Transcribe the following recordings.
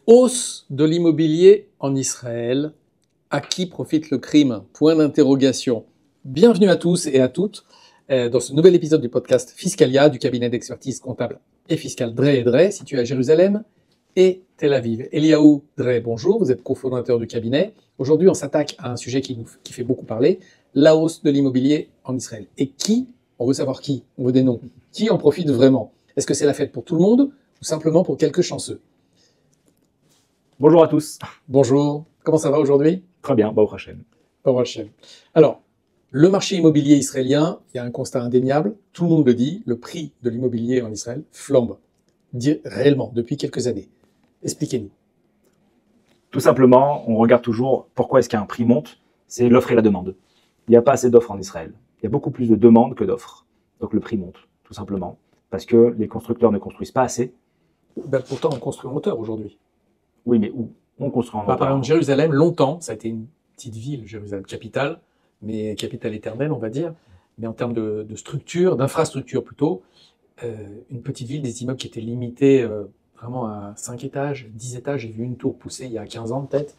Hausse de l'immobilier en Israël. À qui profite le crime? Point d'interrogation. Bienvenue à tous et à toutes dans ce nouvel épisode du podcast Fiscalia du cabinet d'expertise comptable et fiscale Drey & Drey, situé à Jérusalem et Tel Aviv. Eliaou Drey, bonjour, vous êtes cofondateur du cabinet. Aujourd'hui, on s'attaque à un sujet qui fait beaucoup parler, la hausse de l'immobilier en Israël. Et qui? On veut savoir qui, on veut des noms. Qui en profite vraiment? Est-ce que c'est la fête pour tout le monde ou simplement pour quelques chanceux? Bonjour à tous. Bonjour, comment ça va aujourd'hui? Très bien, Baruch Hashem. Baruch Hashem. Alors, le marché immobilier israélien, il y a un constat indéniable, tout le monde le dit, le prix de l'immobilier en Israël flambe, réellement, depuis quelques années. Expliquez-nous. Tout simplement, on regarde toujours pourquoi est-ce qu'un prix monte, c'est l'offre et la demande. Il n'y a pas assez d'offres en Israël. Il y a beaucoup plus de demandes que d'offres. Donc le prix monte, tout simplement. Parce que les constructeurs ne construisent pas assez. Ben, pourtant, on construit en hauteur aujourd'hui. Oui, mais où? On construit en hauteur. Par exemple, Jérusalem, longtemps, ça a été une petite ville, Jérusalem, capitale, mais capitale éternelle, on va dire. Mais en termes de structure, d'infrastructure plutôt, une petite ville, des immeubles qui étaient limités vraiment à 5 étages, 10 étages. J'ai vu une tour pousser il y a 15 ans peut-être.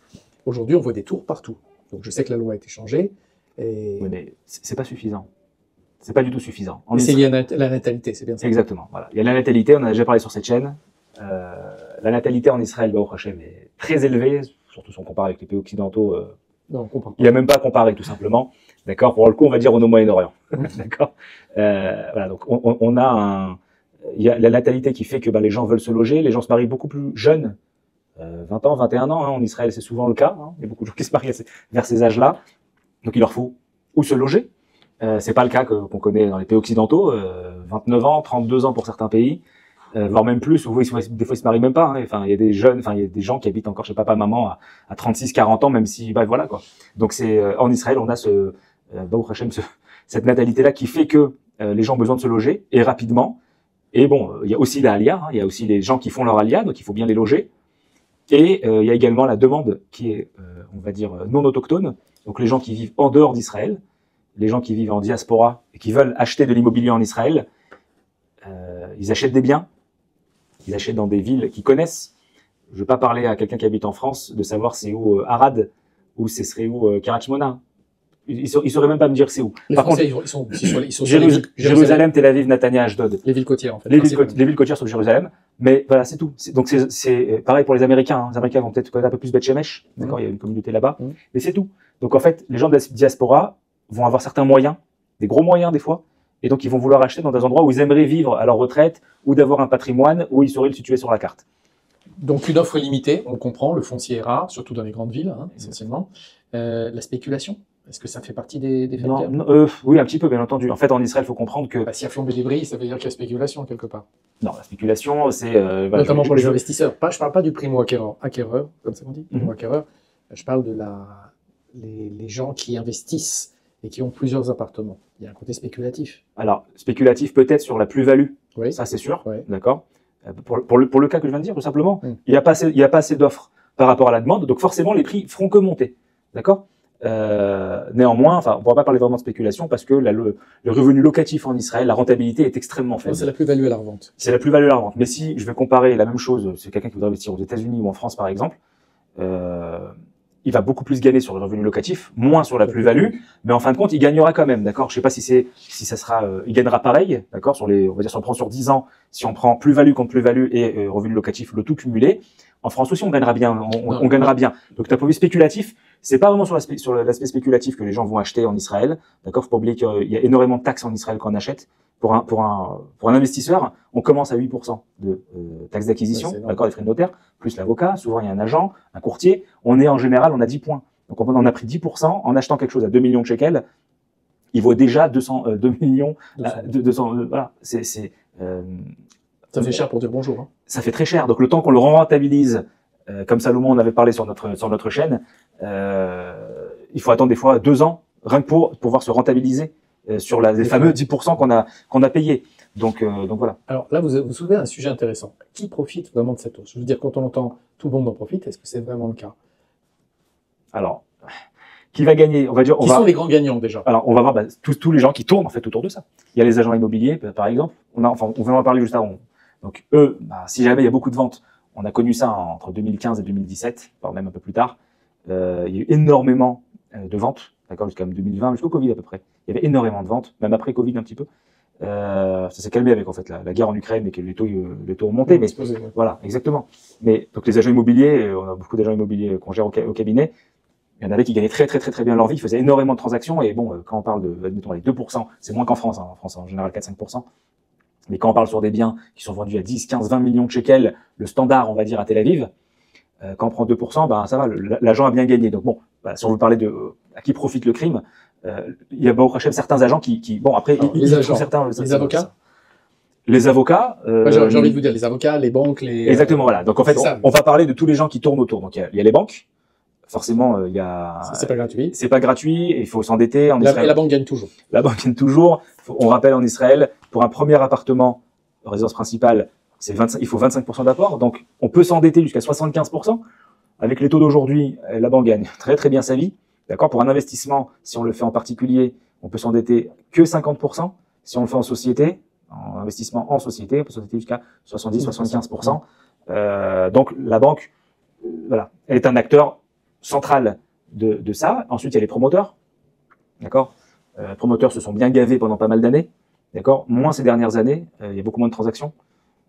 Aujourd'hui, on voit des tours partout. Donc je sais que la loi a été changée. Et... Oui, mais c'est pas suffisant. C'est pas du tout suffisant. C'est lié à la natalité, c'est bien ça. Exactement. Voilà. Il y a la natalité, on en a déjà parlé sur cette chaîne. La natalité en Israël, Baruch Hashem, est très élevée, surtout si on compare avec les pays occidentaux. Non, on comprend. Il n'y a même pas à comparer, tout simplement. D'accord. Pour le coup, on va dire au Moyen-Orient. D'accord. Voilà. Donc, on a il y a la natalité qui fait que les gens veulent se loger. Les gens se marient beaucoup plus jeunes, 20 ans, 21 ans. En Israël, c'est souvent le cas. Il y a beaucoup de gens qui se marient vers ces âges-là. Donc, il leur faut où se loger. C'est pas le cas qu'on connaît dans les pays occidentaux. 29 ans, 32 ans pour certains pays. Voire même plus, des fois ils se marient même pas, Enfin, il y a des jeunes, il y a des gens qui habitent encore chez papa, maman à 36, 40 ans, même si, voilà, quoi. Donc en Israël, on a Baruch Hashem, cette natalité-là qui fait que les gens ont besoin de se loger, et rapidement. Et bon, il y a aussi la Aliyah, il y a aussi les gens qui font leur Aliyah, donc il faut bien les loger. Et il y a également la demande qui est, on va dire, non autochtone, donc les gens qui vivent en dehors d'Israël, les gens qui vivent en diaspora et qui veulent acheter de l'immobilier en Israël, ils achètent des biens. Ils achètent dans des villes qu'ils connaissent. Je ne veux pas parler à quelqu'un qui habite en France de savoir c'est où Arad ou ce serait où Kiryat Shmona. Ils sauraient même pas me dire c'est où. Les Par Français, contre, ils sont sur Jérusalem, Tel Aviv, Netanya, Ashdod. Les villes côtières, en fait. Les villes côtières sont Jérusalem. Mais voilà, c'est tout. Donc c'est pareil pour les Américains. Les Américains vont peut-être connaître un peu plus Beth Shemesh. D'accord, il y a une communauté là-bas. Mais c'est tout. Donc en fait, les gens de la diaspora vont avoir certains moyens, des gros moyens des fois. Et donc, ils vont vouloir acheter dans des endroits où ils aimeraient vivre à leur retraite ou d'avoir un patrimoine où ils sauraient le situer sur la carte. Donc, une offre limitée, on comprend, le foncier est rare, surtout dans les grandes villes, essentiellement. La spéculation, est-ce que ça fait partie des facteurs? Oui, un petit peu, bien entendu. En fait, en Israël, il faut comprendre que... S'il y a flambé des bris, ça veut dire qu'il y a spéculation, quelque part. Non, la spéculation, c'est... Notamment pour les investisseurs. Je parle pas du primo-acquéreur, comme ça on dit, primo-acquéreur. Je parle de les gens qui investissent et qui ont plusieurs appartements. Il y a un côté spéculatif. Alors, spéculatif peut-être sur la plus-value, oui. Ça c'est sûr, oui. D'accord. Pour le cas que je viens de dire, tout simplement, il n'y a pas assez d'offres par rapport à la demande, donc forcément les prix feront que monter, d'accord. Néanmoins, on ne pourra pas parler vraiment de spéculation parce que le revenu locatif en Israël, la rentabilité est extrêmement faible. C'est la plus-value à la revente. C'est la plus-value à la revente. Mais si je vais comparer la même chose, c'est quelqu'un qui voudrait investir aux États-Unis ou en France par exemple, il va beaucoup plus gagner sur le revenu locatif, moins sur la plus-value, mais en fin de compte, il gagnera quand même, d'accord. Je sais pas si ça sera, il gagnera pareil, d'accord. On va dire si on prend sur 10 ans, si on prend plus-value contre plus-value et revenu locatif, le tout cumulé, en France aussi on gagnera bien, on gagnera bien. Donc d'un point de vue spéculatif, c'est pas vraiment sur l'aspect spéculatif que les gens vont acheter en Israël, d'accord. Faut pas oublier qu'il y a énormément de taxes en Israël quand on achète. Pour un investisseur, on commence à 8% de taxes d'acquisition, d'accord, les frais de notaire, plus l'avocat, souvent il y a un agent, un courtier, on a 10 points. Donc on en a pris 10% en achetant quelque chose à 2 millions de shekels, il vaut déjà 2 millions, 200 voilà, ça fait cher pour dire bonjour. Ça fait très cher, donc le temps qu'on le rentabilise, comme Salomon en avait parlé sur notre chaîne, il faut attendre des fois 2 ans, rien que pour pouvoir se rentabiliser sur les fameux 10% qu'on a payé. Donc voilà. Alors là, vous soulevez un sujet intéressant. Qui profite vraiment de cette hausse? Je veux dire, quand on entend tout le monde en profite, est-ce que c'est vraiment le cas? Alors, qui va gagner? On va dire. Qui sont les grands gagnants déjà? Alors, on va voir tous les gens qui tournent en fait autour de ça. Il y a les agents immobiliers, par exemple. On va en parler juste avant. Donc eux, si jamais il y a beaucoup de ventes, On a connu ça entre 2015 et 2017, voire même un peu plus tard. Il y a eu énormément de ventes, d'accord, jusqu'à 2020, jusqu'au Covid à peu près. Il y avait énormément de ventes, même après Covid un petit peu. Ça s'est calmé avec en fait la guerre en Ukraine et que les taux ont monté. Mais voilà, exactement. Mais donc les agents immobiliers, on a beaucoup d'agents immobiliers qu'on gère au cabinet. Il y en avait qui gagnaient très bien leur vie, ils faisaient énormément de transactions. Et bon, quand on parle de, admettons, les 2%, c'est moins qu'en France. Hein. En France, en général, 4-5%. Mais quand on parle sur des biens qui sont vendus à 10, 15, 20 millions de shekels, le standard, on va dire, à Tel Aviv, quand on prend 2%, ben ça va, l'agent a bien gagné. Donc bon, bah, si on veut parler de à qui profite le crime, il y a Baruch Hashem certains agents qui bon après alors, les agents, les avocats. Les avocats. J'ai envie de vous dire les avocats, les banques, les. Exactement, voilà. Donc en fait, on va parler de tous les gens qui tournent autour. Donc il y a les banques. Forcément, il y a. C'est pas gratuit. C'est pas gratuit. Il faut s'endetter. Et la banque gagne toujours. La banque gagne toujours. On rappelle en Israël, pour un premier appartement, résidence principale, il faut 25% d'apport. Donc on peut s'endetter jusqu'à 75%. Avec les taux d'aujourd'hui, la banque gagne très bien sa vie. D'accord. Pour un investissement, si on le fait en particulier, on peut s'endetter que 50%. Si on le fait en société, en investissement en société, on peut s'endetter jusqu'à 70-75%. Donc la banque, voilà, elle est un acteur central de ça. Ensuite, il y a les promoteurs. D'accord. Les promoteurs se sont bien gavés pendant pas mal d'années. D'accord. Moins ces dernières années, il y a beaucoup moins de transactions.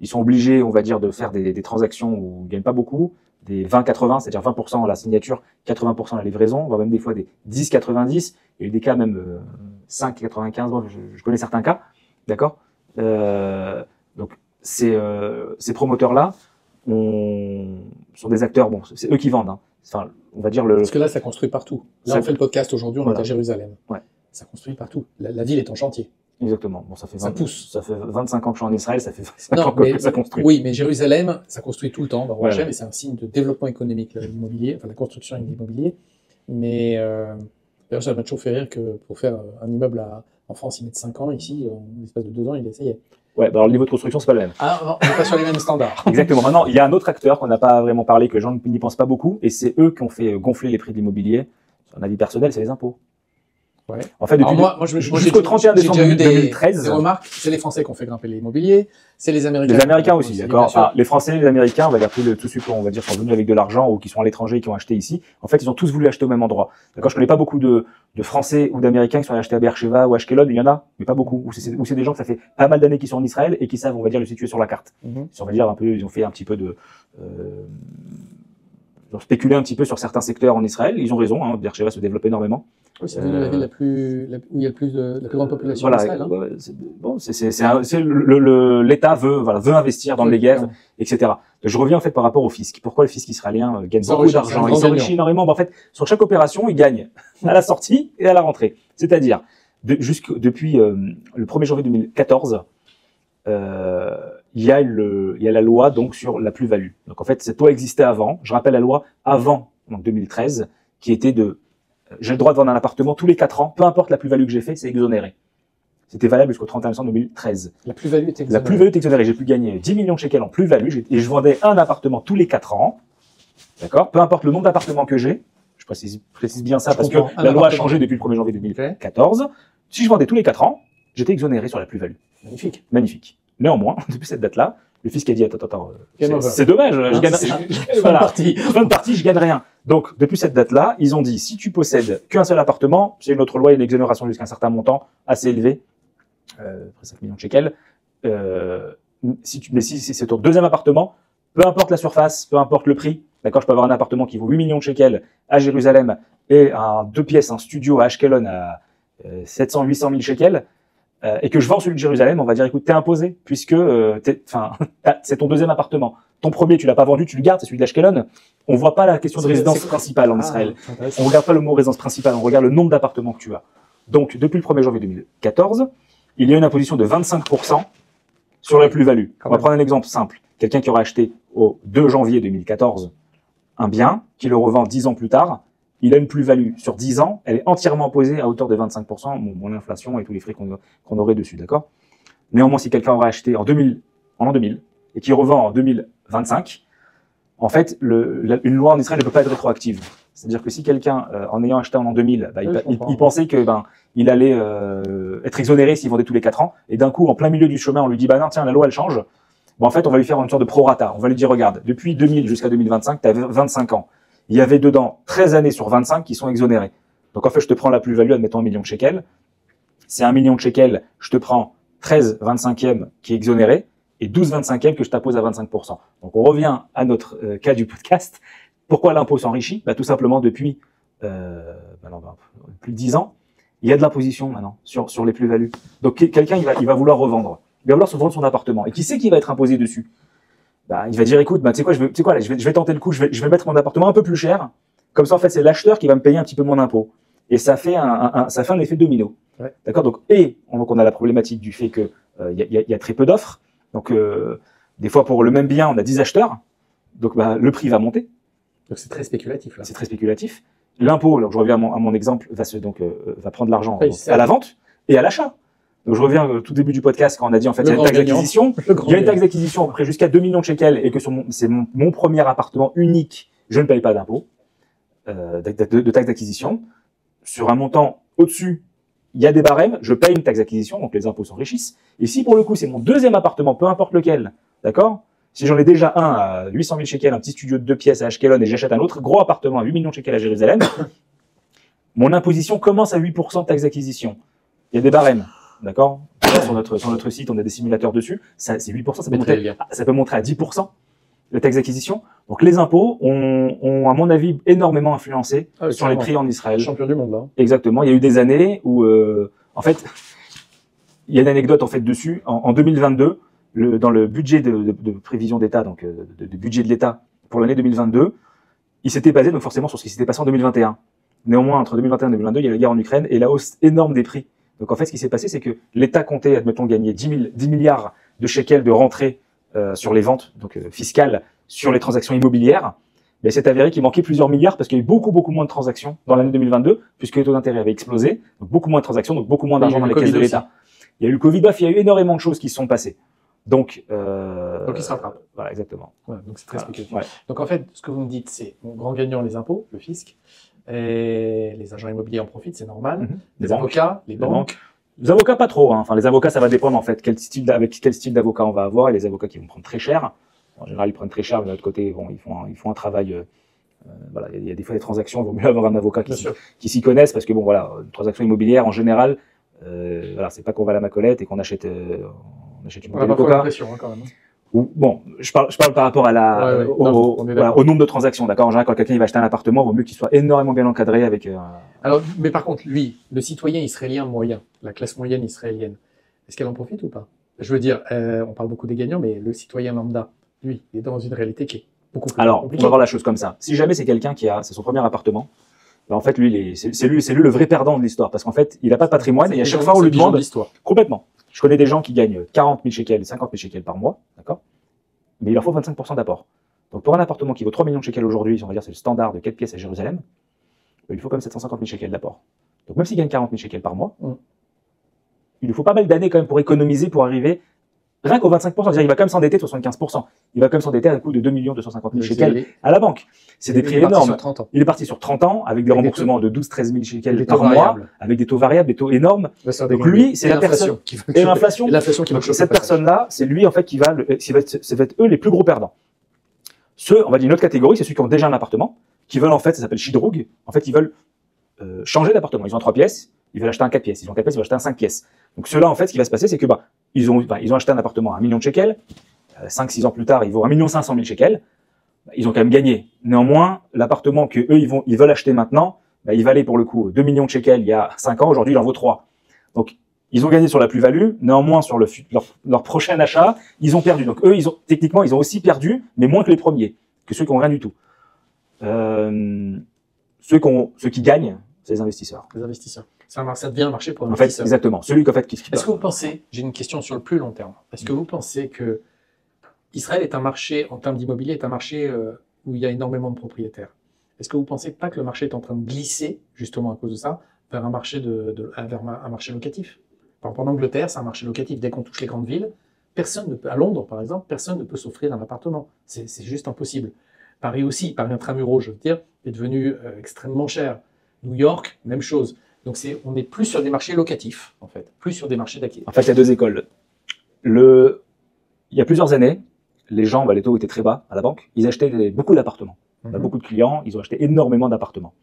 Ils sont obligés, on va dire, de faire des transactions où ils gagnent pas beaucoup, des 20-80, c'est-à-dire 20% la signature, 80% la livraison, voire même des fois des 10-90. Il y a eu des cas même 5-95. Bon, je connais certains cas. D'accord. Donc ces promoteurs-là sont des acteurs. Bon, c'est eux qui vendent. Hein. Enfin, on va dire Parce que là, ça construit partout. Là, on fait le podcast aujourd'hui, on est à Jérusalem. Ouais. Ça construit partout. La ville est en chantier. Exactement. Bon, ça pousse. Ça fait 25 ans que je suis en Israël, ça fait 25 ans que ça construit. Oui, mais Jérusalem, ça construit tout le temps, et c'est un signe de développement économique, l'immobilier, enfin la construction et l'immobilier. Mais d'ailleurs, ça m'a toujours fait rire que pour faire un immeuble en France, ils mettent 5 ans. Ici, en l'espace de 2 ans, il essayait. Ouais, bah alors le niveau de construction, c'est pas le même. Ah non, on n'est pas sur les mêmes standards. Exactement. Maintenant, il y a un autre acteur qu'on n'a pas vraiment parlé, que les gens n'y pensent pas beaucoup, et c'est eux qui ont fait gonfler les prix de l'immobilier. Son avis personnel, c'est les impôts. Ouais. En fait, depuis jusqu'au 31 décembre 2013, des remarques, c'est les Français qui ont fait grimper l'immobilier, c'est les Américains. Les Américains aussi, d'accord. Ah, les Français, les Américains, on va dire tout de suite, on va dire, sont venus avec de l'argent ou qui sont à l'étranger et qui ont acheté ici. En fait, ils ont tous voulu acheter au même endroit. D'accord. Je connais pas beaucoup de Français ou d'Américains qui sont allés acheter à Beersheba ou à Ashkelon. Il y en a, mais pas beaucoup. Ou c'est des gens que ça fait pas mal d'années qu'ils sont en Israël et qui savent, on va dire, le situer sur la carte. On va dire un peu, ils ont fait un petit peu de ils ont spéculé un petit peu sur certains secteurs en Israël. Ils ont raison. Hein, Beersheba se développe énormément. Oui, c'est devenu la ville où il y a la plus grande population voilà, d'Israël. Hein. L'État veut investir dans le Negev, etc. Donc, je reviens en fait par rapport au fisc. Pourquoi le fisc israélien gagne beaucoup d'argent? Il s'enrichit énormément. En fait, sur chaque opération, il gagne à la sortie et à la rentrée. C'est-à-dire, depuis le 1er janvier 2014, il y a la loi donc sur la plus-value. Donc en fait, cette loi existait avant. Je rappelle la loi avant, donc 2013, qui était j'ai le droit de vendre un appartement tous les 4 ans, peu importe la plus-value que j'ai fait, c'est exonéré. C'était valable jusqu'au 31 décembre 2013. La plus-value est exonérée. La plus-value est exonérée. J'ai pu gagner 10 millions de shekels en plus-value et je vendais un appartement tous les 4 ans. D'accord? Peu importe le nombre d'appartements que j'ai. Je précise bien ça parce que la loi a changé depuis le 1er janvier 2014. Si je vendais tous les 4 ans, j'étais exonéré sur la plus-value. Magnifique. Magnifique. Néanmoins, depuis cette date-là, le fisc a dit attends, c'est dommage, je gagne fin de partie, je gagne rien. Donc depuis cette date-là, ils ont dit si tu possèdes qu'un seul appartement, c'est une autre loi, il y a une exonération jusqu'à un certain montant assez élevé, près 5 millions de shekels. Si c'est ton deuxième appartement, peu importe la surface, peu importe le prix, d'accord, je peux avoir un appartement qui vaut 8 millions de shekels à Jérusalem et 2 pièces, un studio à Ashkelon à 700-800 000 shekels. Et que je vends celui de Jérusalem, on va dire, écoute, t'es imposé, puisque c'est ton deuxième appartement. Ton premier, tu l'as pas vendu, tu le gardes, c'est celui d'Ashkelon. On voit pas la question de résidence principale en Israël. On regarde pas le mot résidence principale, on regarde le nombre d'appartements que tu as. Donc, depuis le 1er janvier 2014, il y a une imposition de 25% sur la plus-value. On va prendre un exemple simple. Quelqu'un qui aura acheté au 2 janvier 2014 un bien, qui le revend 10 ans plus tard, il a une plus-value sur 10 ans, elle est entièrement imposée à hauteur de 25%, moins l'inflation et tous les frais qu'on aurait dessus, d'accord? Néanmoins, si quelqu'un aurait acheté en l'an 2000, et qui revend en 2025, en fait, une loi en Israël ne peut pas être rétroactive. C'est-à-dire que si quelqu'un, en ayant acheté en l'an 2000, il pensait que il allait être exonéré s'il vendait tous les 4 ans, et d'un coup, en plein milieu du chemin, on lui dit non, tiens, la loi elle change, Bon, en fait, on va lui faire une sorte de prorata. On va lui dire, regarde, depuis 2000 jusqu'à 2025, tu avais 25 ans. Il y avait dedans 13 années sur 25 qui sont exonérées. Donc, en fait, je te prends la plus-value, admettons 1 million de shekels. C'est 1 million de shekels, je te prends 13 25e qui est exonéré et 12 25e que je t'impose à 25%. Donc, on revient à notre cas du podcast. Pourquoi l'impôt s'enrichit? Tout simplement, depuis plus de 10 ans, il y a de l'imposition maintenant sur les plus-values. Donc, quelqu'un, il va vouloir revendre. Il va vouloir se vendre son appartement. Et qui sait qui va être imposé dessus? Il va dire, écoute, tu sais quoi, je vais tenter le coup, je vais mettre mon appartement un peu plus cher. Comme ça, en fait, c'est l'acheteur qui va me payer un petit peu mon impôt. Et ça fait un effet domino. Ouais. D'accord? Donc, on a la problématique du fait que, y a très peu d'offres. Donc, des fois, pour le même bien, on a 10 acheteurs. Donc, le prix va monter. Donc, c'est très spéculatif, là. C'est très spéculatif. L'impôt, alors je reviens à mon exemple, va prendre l'argent à la vente et à l'achat. Donc, je reviens au tout début du podcast quand on a dit, en fait, il y a une taxe d'acquisition. Il y a une taxe d'acquisition à peu près jusqu'à 2 millions de shekels et que c'est mon premier appartement unique, je ne paye pas d'impôt, de taxe d'acquisition. Sur un montant au-dessus, il y a des barèmes, je paye une taxe d'acquisition, donc les impôts s'enrichissent. Et si pour le coup, c'est mon deuxième appartement, peu importe lequel, d'accord? Si j'en ai déjà un à 800 000 shekels, un petit studio de 2 pièces à Ashkelon et j'achète un autre gros appartement à 8 millions de shekels à Jérusalem, mon imposition commence à 8% de taxe d'acquisition. Il y a des barèmes. D'accord? Sur notre site, on a des simulateurs dessus. C'est 8%, ça peut monter à 10%, la taxe d'acquisition. Donc, les impôts ont, à mon avis, énormément influencé sur les prix en Israël. Champion du monde, là. Exactement. Il y a eu des années où, en fait, il y a une anecdote, en fait, dessus. En 2022, dans le budget de prévision d'État, donc, de budget de l'État pour l'année 2022, il s'était basé, donc, forcément, sur ce qui s'était passé en 2021. Néanmoins, entre 2021 et 2022, il y a la guerre en Ukraine et la hausse énorme des prix. Donc, en fait, ce qui s'est passé, c'est que l'État comptait, admettons, gagner 10 milliards de shekels de rentrée sur les ventes, donc fiscales, sur les transactions immobilières. Mais c'est avéré qu'il manquait plusieurs milliards parce qu'il y a eu beaucoup moins de transactions dans l'année 2022, puisque les taux d'intérêt avaient explosé, donc beaucoup moins de transactions, donc beaucoup moins d'argent dans les caisses de l'État. Il y a eu le Covid, il y a eu énormément de choses qui se sont passées. Donc il se rattrape. Voilà, exactement. Ouais, donc c'est très spéculatif. Ouais. Donc en fait, ce que vous me dites, c'est grand gagnant les impôts, le fisc, et les agents immobiliers en profitent, c'est normal. Les avocats, les banques. Les avocats, pas trop. Enfin, les avocats, ça va dépendre en fait avec quel style d'avocat on va avoir. Et les avocats qui vont prendre très cher. En général, ils prennent très cher, mais de l'autre côté, bon, ils font un travail. Voilà, il y a des fois des transactions. Il vaut mieux avoir un avocat qui s'y connaisse parce que bon, voilà, une transaction immobilière en général, voilà, c'est pas qu'on va à la Macolette et qu'on achète une bouteille de coca. Quand même. Bon, je parle par rapport à au nombre de transactions, d'accord. En général, quand quelqu'un va acheter un appartement, il vaut mieux qu'il soit énormément bien encadré avec. Alors, mais par contre, lui, le citoyen israélien moyen, la classe moyenne israélienne, est-ce qu'elle en profite ou pas? Je veux dire, on parle beaucoup des gagnants, mais le citoyen lambda, lui, il est dans une réalité qui est beaucoup plus compliquée. On va voir la chose comme ça. Si jamais c'est quelqu'un c'est son premier appartement, en fait, lui, c'est lui le vrai perdant de l'histoire, parce qu'en fait, il n'a pas de patrimoine et à chaque fois on lui demande complètement. Je connais des gens qui gagnent 40 000 shekels, 50 000 shekels par mois, d'accord? Mais il leur faut 25% d'apport. Donc, pour un appartement qui vaut 3 millions de shekels aujourd'hui, on va dire c'est le standard de 4 pièces à Jérusalem, il faut quand même 750 000 shekels d'apport. Donc, même s'il gagne 40 000 shekels par mois, il lui faut pas mal d'années quand même pour économiser, pour arriver rien qu'au 25%. C'est-à-dire, il va quand même s'endetter de 75%. Il va quand même s'endetter à un coût de 2 250 000 shekels à la banque. C'est des prix énormes. Il est parti sur 30 ans avec des remboursements de 12-13 000 shekels par mois, avec des taux variables, des taux énormes. Donc lui, c'est la personne. Et l'inflation qui va cette personne-là, c'est lui, en fait, ça va être eux les plus gros perdants. On va dire une autre catégorie, c'est ceux qui ont déjà un appartement, qui veulent, en fait, ça s'appelle shidroug. En fait, ils veulent changer d'appartement. Ils ont 3 pièces, ils veulent acheter un 4 pièces. Ils ont 4 pièces, ils veulent acheter un 5 pièces. Donc ceux-là, en fait, ce qui va se passer, c'est que ils ont acheté un appartement à 1 million de shekels. 5-6 ans plus tard, il vaut 1 500 000 shekels. Ils ont quand même gagné. Néanmoins, l'appartement que eux ils veulent acheter maintenant, il valait pour le coup 2 millions de shekels il y a 5 ans. Aujourd'hui, il en vaut 3. Donc ils ont gagné sur la plus-value. Néanmoins, sur leur prochain achat, ils ont perdu. Donc eux, techniquement, ils ont aussi perdu, mais moins que les premiers, que ceux qui ont rien du tout. Ceux qui gagnent, c'est les investisseurs. Les investisseurs. Ça devient un marché pour en fait, exactement. Celui qu'en fait, est-ce que vous pensez, j'ai une question sur le plus long terme, est-ce que vous pensez que Israël est un marché, en termes d'immobilier, est un marché où il y a énormément de propriétaires? Est-ce que vous pensez pas que le marché est en train de glisser, justement à cause de ça, vers un marché vers un marché locatif? Par exemple, en Angleterre, c'est un marché locatif. Dès qu'on touche les grandes villes, à Londres, par exemple, personne ne peut s'offrir un appartement. C'est juste impossible. Paris aussi, Paris intramuros, je veux dire, est devenu extrêmement cher. New York, même chose. Donc on est plus sur des marchés locatifs, en fait, plus sur des marchés d'acquis. En fait, il y a deux écoles. il y a plusieurs années, les gens, les taux étaient très bas à la banque, ils achetaient beaucoup d'appartements. On a beaucoup de clients, ils ont acheté énormément d'appartements.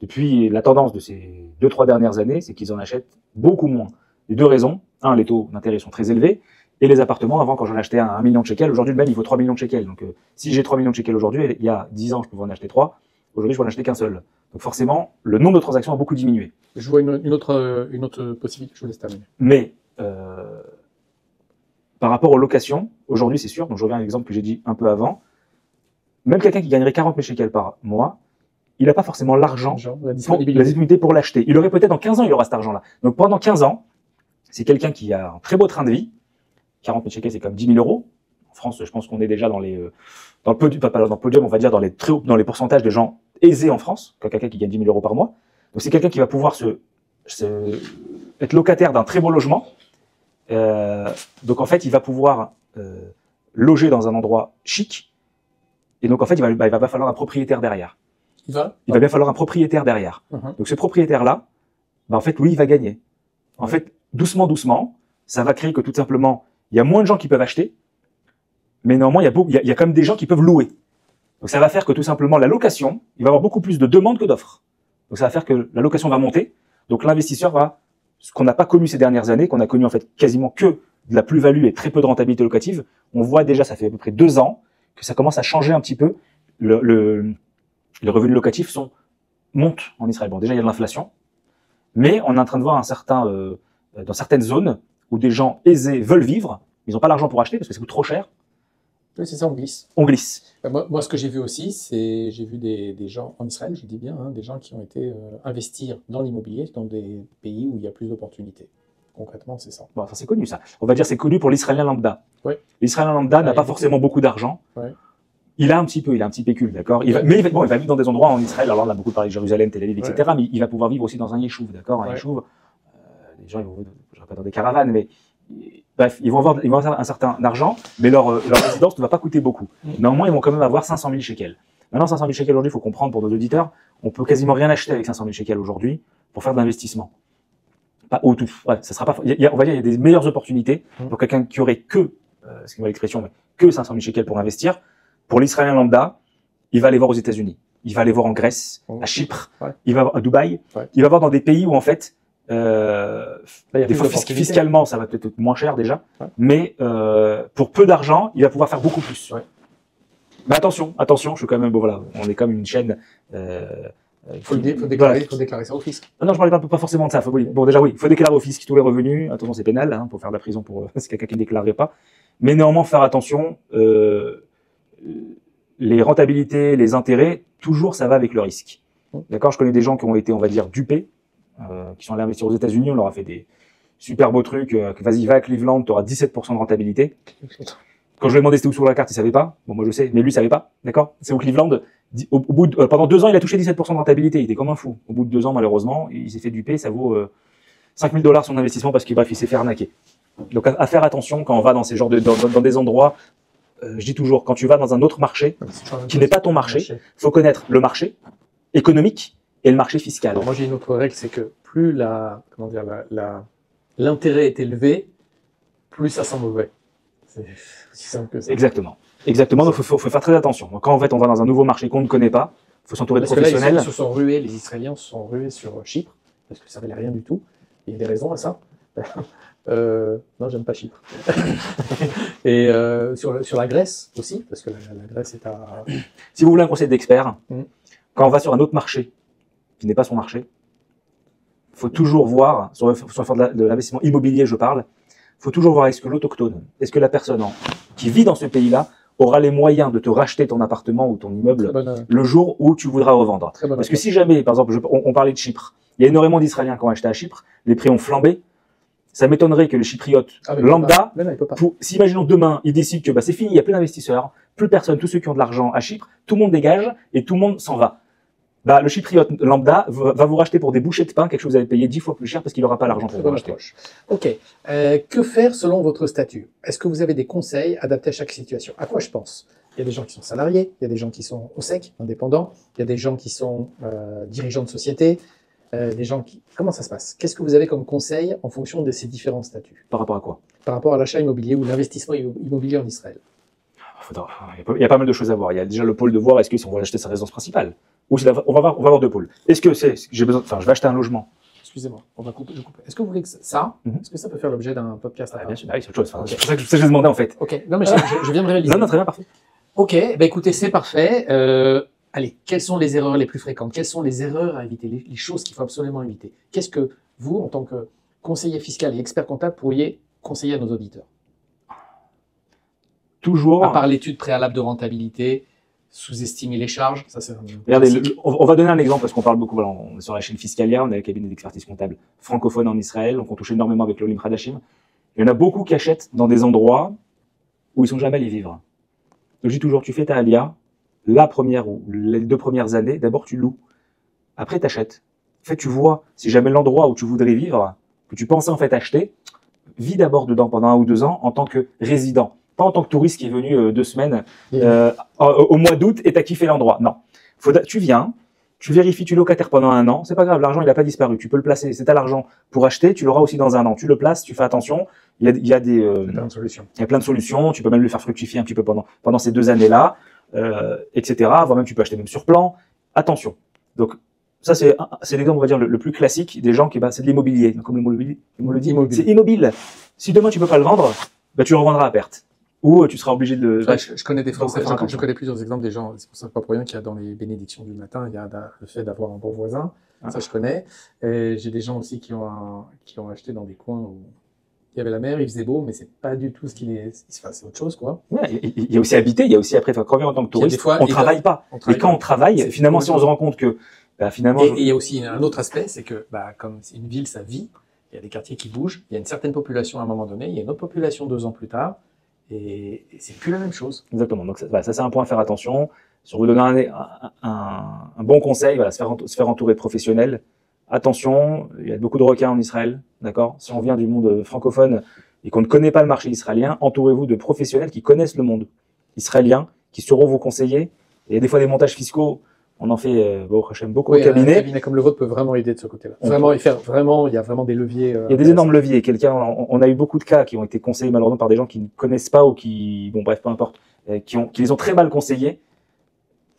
Depuis, la tendance de ces 2-3 dernières années, c'est qu'ils en achètent beaucoup moins. Les deux raisons. Un, les taux d'intérêt sont très élevés. Et les appartements, avant, quand j'en achetais 1 million de shekels, aujourd'hui, même, il faut 3 millions de shekels. Donc, si j'ai 3 millions de shekels aujourd'hui, il y a 10 ans, je pouvais en acheter 3. Aujourd'hui, je peux en acheter qu'un seul. Donc, forcément, le nombre de transactions a beaucoup diminué. Je vois une autre possibilité, je vous laisse terminer. Mais, par rapport aux locations, aujourd'hui, c'est sûr, donc je reviens à l'exemple que j'ai dit un peu avant, même quelqu'un qui gagnerait 40 000 shekels par mois, il n'a pas forcément l'argent, la disponibilité pour l'acheter. Il aurait peut-être dans 15 ans, il aura cet argent-là. Donc pendant 15 ans, c'est quelqu'un qui a un très beau train de vie. 40 000 shekels, c'est comme 10 000 euros. En France, je pense qu'on est déjà dans le podium, on va dire dans les pourcentages de gens aisés en France, quelqu'un qui gagne 10 000 euros par mois. Donc c'est quelqu'un qui va pouvoir être locataire d'un très beau logement. Donc en fait, il va pouvoir loger dans un endroit chic. Et donc en fait, il va falloir un propriétaire derrière. Il va bien falloir un propriétaire derrière. Donc ce propriétaire-là, en fait, lui, il va gagner. En fait, doucement, ça va créer que tout simplement, il y a moins de gens qui peuvent acheter, mais néanmoins, il y a quand même des gens qui peuvent louer. Donc ça va faire que tout simplement, la location, il va y avoir beaucoup plus de demandes que d'offres. Donc ça va faire que la location va monter. Donc l'investisseur va, ce qu'on n'a pas connu ces dernières années, qu'on a connu en fait quasiment que de la plus-value et très peu de rentabilité locative, on voit déjà, ça fait à peu près 2 ans, que ça commence à changer un petit peu. Les revenus locatifs montent en Israël. Bon, déjà, il y a de l'inflation, mais on est en train de voir dans certaines zones où des gens aisés veulent vivre, ils n'ont pas l'argent pour acheter parce que ça coûte trop cher. Oui, c'est ça, on glisse. On glisse. Moi, ce que j'ai vu aussi, c'est j'ai vu des gens en Israël, je dis bien, des gens qui ont été investir dans l'immobilier dans des pays où il y a plus d'opportunités. Concrètement, c'est ça. Bon, ça c'est connu, ça. On va dire c'est connu pour l'Israélien lambda. Oui. L'Israélien lambda n'a pas forcément beaucoup d'argent. Ouais. Il a un petit pécule, d'accord. Il va vivre dans des endroits en Israël. Alors, on a beaucoup parlé de Jérusalem, Tel Aviv, etc. Mais il va pouvoir vivre aussi dans un yeshuv, d'accord. Un yeshuv, les gens, je ne vais pas dans des caravanes, mais bref, ils vont avoir un certain argent, mais leur résidence ne va pas coûter beaucoup. Néanmoins, ils vont quand même avoir 500 000 shekels. Maintenant, 500 000 shekels aujourd'hui, il faut comprendre pour nos auditeurs, on peut quasiment rien acheter avec 500 000 shekels aujourd'hui pour faire de l'investissement. Pas au tout. Ouais, ça sera pas. On va dire, il y a des meilleures opportunités pour quelqu'un qui aurait excusez-moi l'expression, mais que 500 000 shekels pour investir. Pour l'Israélien lambda, il va aller voir aux États-Unis, il va aller voir en Grèce, à Chypre, il va voir à Dubaï, il va voir dans des pays où en fait, des fois fiscalement ça va peut-être être moins cher déjà, mais pour peu d'argent, il va pouvoir faire beaucoup plus. Mais attention, je suis quand même voilà, on est comme une chaîne. Il faut déclarer ça au fisc. Non, je parlais pas forcément de ça. Bon, déjà oui, il faut déclarer au fisc tous les revenus. Attention, c'est pénal, pour faire de la prison pour c'est quelqu'un qui ne déclarerait pas. Mais néanmoins, faire attention. Les rentabilités, les intérêts, toujours ça va avec le risque. D'accord, je connais des gens qui ont été, on va dire, dupés, qui sont allés investir aux États-Unis, on leur a fait des super beaux trucs. Vas-y, va à Cleveland, tu auras 17% de rentabilité. Quand je lui ai demandé c'était où sur la carte, il savait pas. Bon, moi je sais, mais lui il savait pas. D'accord, c'est au Cleveland. Pendant 2 ans, il a touché 17% de rentabilité. Il était comme un fou. Au bout de 2 ans, malheureusement, il s'est fait duper. Ça vaut $5 000 son investissement parce qu'il il s'est fait arnaquer. Donc à faire attention quand on va dans ces genres dans des endroits. Je dis toujours, quand tu vas dans un autre marché qui n'est pas ton marché, il faut connaître le marché économique et le marché fiscal. Alors moi j'ai une autre règle, c'est que plus l'intérêt est élevé, plus ça sent mauvais. C'est aussi simple que ça. Exactement. Donc faut faire très attention. Donc quand en fait on va dans un nouveau marché qu'on ne connaît pas, il faut s'entourer de professionnels. Là, les Israéliens se sont rués sur Chypre parce que ça valait rien du tout. Il y a des raisons à ça. Non, j'aime pas Chypre. Et sur la Grèce aussi, parce que la Grèce est à... Si vous voulez un conseil d'expert, quand on va sur un autre marché, qui n'est pas son marché, il faut toujours voir, sur de l'investissement immobilier je parle, il faut toujours voir est-ce que l'autochtone, est-ce que la personne qui vit dans ce pays-là aura les moyens de te racheter ton appartement ou ton immeuble le jour où tu voudras revendre. Parce que si jamais, par exemple, on parlait de Chypre, il y a énormément d'Israéliens qui ont acheté à Chypre, les prix ont flambé. Ça m'étonnerait que le Chypriote lambda, si imaginons demain, il décide que c'est fini, il n'y a plus d'investisseurs, plus personne, tous ceux qui ont de l'argent à Chypre, tout le monde dégage et tout le monde s'en va. Le Chypriote lambda va vous racheter pour des bouchées de pain quelque chose que vous avez payé 10 fois plus cher parce qu'il n'aura pas l'argent pour vous racheter. Ok. Que faire selon votre statut? Est-ce que vous avez des conseils adaptés à chaque situation? À quoi je pense? Il y a des gens qui sont salariés, il y a des gens qui sont au sec, indépendants, il y a des gens qui sont dirigeants de société. des gens qui... Comment ça se passe? Qu'est-ce que vous avez comme conseil en fonction de ces différents statuts? Par rapport à quoi? Par rapport à l'achat immobilier ou l'investissement immobilier en Israël. Il y a pas mal de choses à voir. Il y a déjà le pôle de voir est-ce que si on va acheter sa résidence principale ou on va avoir deux pôles. Est-ce que j'ai besoin, je vais acheter un logement. Excusez-moi, on va couper. Je coupe. Est-ce que vous voulez que ça, est-ce que ça peut faire l'objet d'un podcast? Bien sûr, c'est autre chose. Enfin, c'est pour ça que je vous demandais en fait. Ok, non mais je viens de réaliser. Non, très bien, parfait. Ok, bah écoutez, c'est parfait. Allez, quelles sont les erreurs les plus fréquentes? Quelles sont les erreurs à éviter, les choses qu'il faut absolument éviter? Qu'est-ce que vous, en tant que conseiller fiscal et expert comptable, pourriez conseiller à nos auditeurs? Toujours. À part l'étude préalable de rentabilité, sous-estimer les charges, ça c'est. Regardez, on va donner un exemple parce qu'on parle beaucoup. Voilà, on est sur la chaîne Fiscalia, on a un cabinet d'expertise comptable francophone en Israël, donc on touche énormément avec l'Olim Hadashim. Il y en a beaucoup qui achètent dans des endroits où ils sont jamais allés vivre. Je dis toujours, tu fais ta alia, la première ou les 2 premières années, d'abord tu loues, après tu achètes. En fait, tu vois, si jamais l'endroit où tu voudrais vivre, que tu pensais en fait acheter, vis d'abord dedans pendant 1 ou 2 ans en tant que résident. Pas en tant que touriste qui est venu 2 semaines au mois d'août et t'as kiffé l'endroit. Non. Tu viens, tu vérifies, tu es locataire pendant 1 an, c'est pas grave, l'argent il n'a pas disparu, tu peux le placer, c'est à l'argent pour acheter, tu l'auras aussi dans 1 an. Tu le places, tu fais attention, il y a plein de solutions, tu peux même le faire fructifier un petit peu pendant ces 2 années-là, etc. Voire même tu peux acheter même sur plan. Attention. Donc ça c'est l'exemple, on va dire, le plus classique des gens qui, c'est de l'immobilier. Comme le mot le dit, c'est immobile. Si demain tu peux pas le vendre, tu le revendras à perte. Ou tu seras obligé de... Je connais des Français, je connais plusieurs exemples des gens, c'est pour ça pas pour rien qu'il y a dans les bénédictions du matin, il y a le fait d'avoir un bon voisin, ça je connais. Et j'ai des gens aussi qui ont acheté dans des coins où il y avait la mer, il faisait beau, mais c'est pas du tout ce se passe, c'est autre chose, quoi. Ouais, il y a aussi habiter, il y a aussi après, quand on vient en tant que touriste, on travaille pas. Et quand on travaille, finalement, si on se rend compte que, finalement... Et il y a aussi un autre aspect, c'est que, comme c'est une ville, ça vit, il y a des quartiers qui bougent, il y a une certaine population à un moment donné, il y a une autre population 2 ans plus tard, et c'est plus la même chose. Exactement. Donc ça c'est un point à faire attention. Si on veut donner un bon conseil, voilà, se faire entourer de professionnels. Attention, il y a beaucoup de requins en Israël, d'accord? Si on vient du monde francophone et qu'on ne connaît pas le marché israélien, entourez-vous de professionnels qui connaissent le monde israélien, qui sauront vous conseiller. Et des fois des montages fiscaux, on en fait beaucoup au cabinet. Un cabinet comme le vôtre peut vraiment aider de ce côté-là. Il y a vraiment des leviers. Il y a des énormes leviers. On a eu beaucoup de cas qui ont été conseillés malheureusement par des gens qui ne connaissent pas ou qui, peu importe, qui les ont très mal conseillés.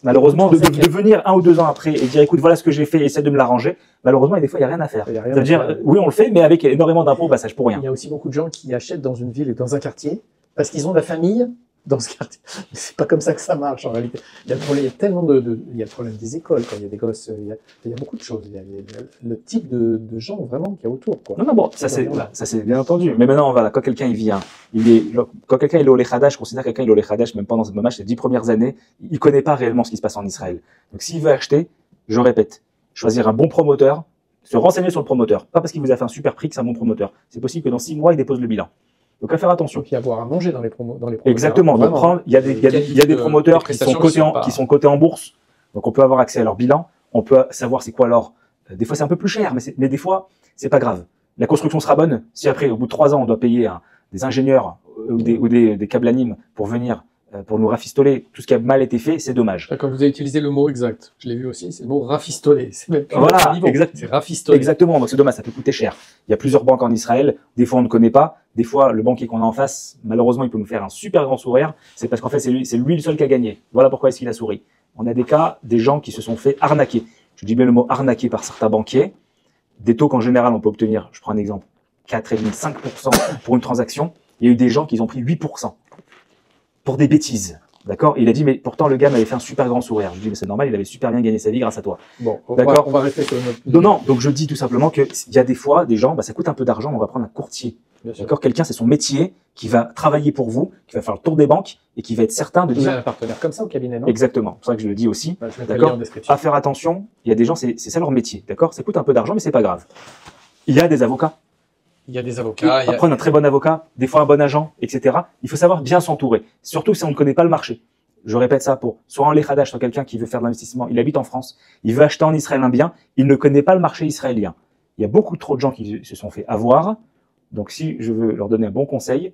Malheureusement, de venir 1 ou 2 ans après et dire, écoute, voilà ce que j'ai fait, essaie de me l'arranger. Malheureusement, des fois, il n'y a rien à faire. C'est-à-dire, oui, on le fait, mais avec énormément d'impôts au passage pour rien. Il y a aussi beaucoup de gens qui achètent dans une ville et dans un quartier parce qu'ils ont de la famille dans ce quartier. C'est pas comme ça que ça marche en réalité. Il y a tellement il y a le problème des écoles, quand il y a des gosses, il y a beaucoup de choses. Il y a le type de gens vraiment qu'il y a autour, quoi. Non, bon, ça c'est bien entendu. Mais maintenant, voilà, quand quelqu'un il vient, quand quelqu'un il est au Lechadash, je considère quelqu'un il est au Lechadash, même pendant ce moment, ces 10 premières années, il connaît pas réellement ce qui se passe en Israël. Donc s'il veut acheter, je répète, choisir un bon promoteur, se renseigner sur le promoteur. Pas parce qu'il vous a fait un super prix que c'est un bon promoteur. C'est possible que dans 6 mois, il dépose le bilan. Donc à faire attention. Donc il y a à boire à manger dans les promoteurs. Exactement. Donc il y a des promoteurs qui sont cotés en bourse. Donc on peut avoir accès à leur bilan. On peut savoir c'est quoi leur. Des fois c'est un peu plus cher, mais des fois c'est pas grave. La construction sera bonne. Si après au bout de 3 ans on doit payer des ingénieurs ou des câblanimes pour venir pour nous rafistoler tout ce qui a mal été fait, c'est dommage. Quand vous avez utilisé le mot exact, je l'ai vu aussi, c'est le mot rafistoler. C'est même voilà, c'est rafistoler. Exactement, donc c'est dommage, ça peut coûter cher. Il y a plusieurs banques en Israël, des fois on ne connaît pas, des fois le banquier qu'on a en face, malheureusement il peut nous faire un super grand sourire, c'est parce qu'en fait c'est lui le seul qui a gagné. Voilà pourquoi est-ce qu'il a souri. On a des cas, des gens qui se sont fait arnaquer. Je dis bien le mot arnaquer par certains banquiers, des taux qu'en général on peut obtenir, je prends un exemple, 4,5% pour une transaction, il y a eu des gens qui ont pris 8%. Pour des bêtises, d'accord? Il a dit, mais pourtant le gars m'avait fait un super grand sourire. Je lui dis, mais c'est normal, il avait super bien gagné sa vie grâce à toi. Bon, d'accord. On va rester sur notre... Non, donc je dis tout simplement que il y a des fois des gens, ça coûte un peu d'argent, on va prendre un courtier. D'accord? Quelqu'un, c'est son métier, qui va travailler pour vous, qui va faire le tour des banques et qui va être certain de dire. Vous avez un partenaire comme ça au cabinet, non? Exactement. C'est pour ça que je le dis aussi. D'accord? À faire attention. Il y a des gens, c'est ça leur métier. D'accord? Ça coûte un peu d'argent, mais c'est pas grave. Il y a des avocats. Il y a des avocats. Prendre un très bon avocat, des fois un bon agent, etc. Il faut savoir bien s'entourer. Surtout si on ne connaît pas le marché. Je répète ça pour soit un Lechadash, soit quelqu'un qui veut faire de l'investissement. Il habite en France. Il veut acheter en Israël un bien. Il ne connaît pas le marché israélien. Il y a beaucoup trop de gens qui se sont fait avoir. Donc, si je veux leur donner un bon conseil,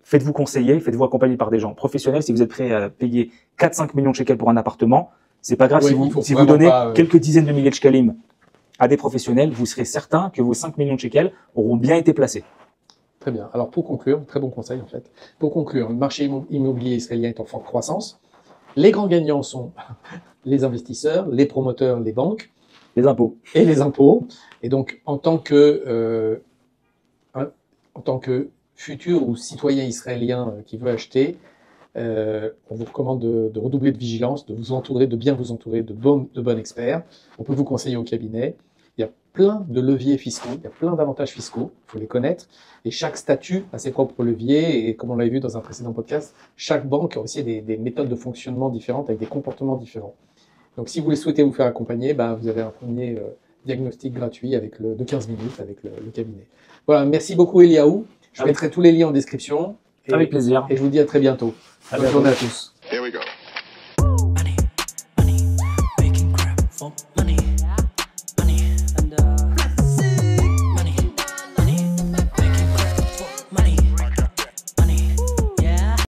faites-vous conseiller, faites-vous accompagner par des gens professionnels. Si vous êtes prêt à payer 4-5 millions de shekels pour un appartement, c'est pas grave si vous donnez quelques dizaines de milliers de shekels à des professionnels, vous serez certain que vos 5 millions de shekels auront bien été placés. Très bien. Alors pour conclure, très bon conseil en fait. Pour conclure, le marché immobilier israélien est en forte croissance. Les grands gagnants sont les investisseurs, les promoteurs, les banques. Les impôts. Et les impôts. Et donc en tant que futur ou citoyen israélien qui veut acheter, on vous recommande de redoubler de vigilance, de bien vous entourer de bons experts. On peut vous conseiller au cabinet. Il y a plein de leviers fiscaux, il y a plein d'avantages fiscaux, il faut les connaître. Et chaque statut a ses propres leviers. Et comme on l'avait vu dans un précédent podcast, chaque banque a aussi des méthodes de fonctionnement différentes avec des comportements différents. Donc si vous souhaitez vous faire accompagner, vous avez un premier diagnostic gratuit de 15 minutes avec le cabinet. Voilà, merci beaucoup Eliaou. Je mettrai tous les liens en description. Avec plaisir. Et je vous dis à très bientôt. Bonne journée à tous.